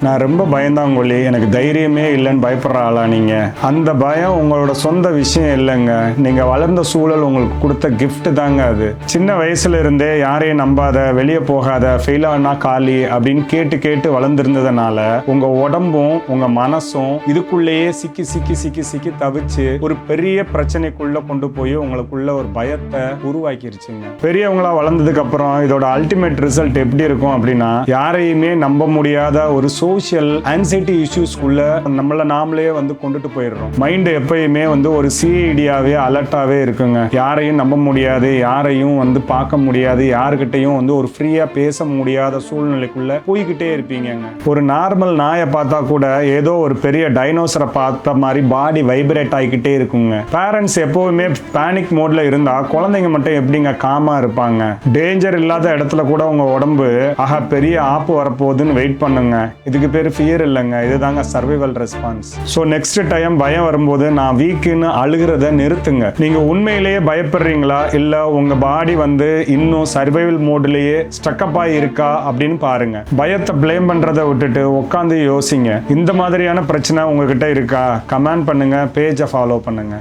நான் ரொம்ப பயந்தாங்கொல்லி, எனக்கு தைரியமே இல்லைன்னு பயப்படுற ஆளா நீங்க? அந்த பயம் உங்களோட சொந்த விஷயம் இல்லைங்க. நீங்க வளர்ந்த சூழல் உங்களுக்கு கொடுத்த கிஃப்ட் தாங்க அது. சின்ன வயசுல இருந்தே யாரையும் நம்பாத, வெளியே போகாத, ஃபெயில் ஆனா காலி அப்படின்னு கேட்டு கேட்டு வளர்ந்துருந்ததுனால உங்க உடம்பும் உங்க மனசும் இதுக்குள்ளேயே சிக்கி சிக்கி சிக்கி சிக்கி தவிச்சு ஒரு பெரிய பிரச்சனைக்குள்ள கொண்டு போய் உங்களுக்குள்ள ஒரு பயத்தை உருவாக்கிருச்சுங்க. பெரியவங்களா வளர்ந்ததுக்கு அப்புறம் இதோட அல்டிமேட் ரிசல்ட் எப்படி இருக்கும் அப்படின்னா, யாரையுமே நம்ப முடியாத ஒரு சோஷியல் ஆன்சைட்டி இஷ்யூஸ்க்குள்ள நம்மள நாமளே கொண்டுட்டு போயிடுறோம். மைண்ட் எப்பயுமே ஒரு சிஐடியாவே அலர்ட்டாவே இருக்குங்க. யாரையும் நம்ப முடியாது, யாரையும் பார்க்க முடியாது, யாருக்கிட்டையும் ஒரு ஃப்ரீயா பேச முடியாத சூழ்நிலைக்குள்ள போய்கிட்டே இருப்பீங்க. ஒரு நார்மல் நாயை பார்த்தா கூட ஏதோ ஒரு பெரிய டைனோசரை பார்த்த மாதிரி பாடி வைப்ரேட் ஆகிக்கிட்டே இருக்குங்க. பேரண்ட்ஸ் எப்பவுமே பேனிக் மோட்ல இருந்தா குழந்தைங்க மட்டும் எப்படிங்க காமா இருப்பாங்க? டேஞ்சர் இல்லாத இடத்துல கூட உங்க உடம்பு ஆஹா பெரிய ஆப்பு வரப்போகுதுன்னு வெயிட் பண்ணுங்க. இதுக்கு பேர் ஃபியர் இல்லைங்க, இதுதாங்க survival response. So next time பயம் வரும்போது நான் வீக்குன்னு அழுகிறத நிறுத்துங்க. நீங்க உண்மையிலேயே பயப்படுறீங்களா இல்ல உங்க பாடி இன்னும் சர்வைவல் மோட்லயே ஸ்டக்கப் ஆகி இருக்கா அப்படின்னு பாருங்க. பயத்தை பிளேம் பண்றதை விட்டுட்டு உட்காந்து யோசிங்க. இந்த மாதிரியான பிரச்சனை உங்ககிட்ட இருக்கா? கமெண்ட் பண்ணுங்க, பேஜை ஃபாலோ பண்ணுங்க.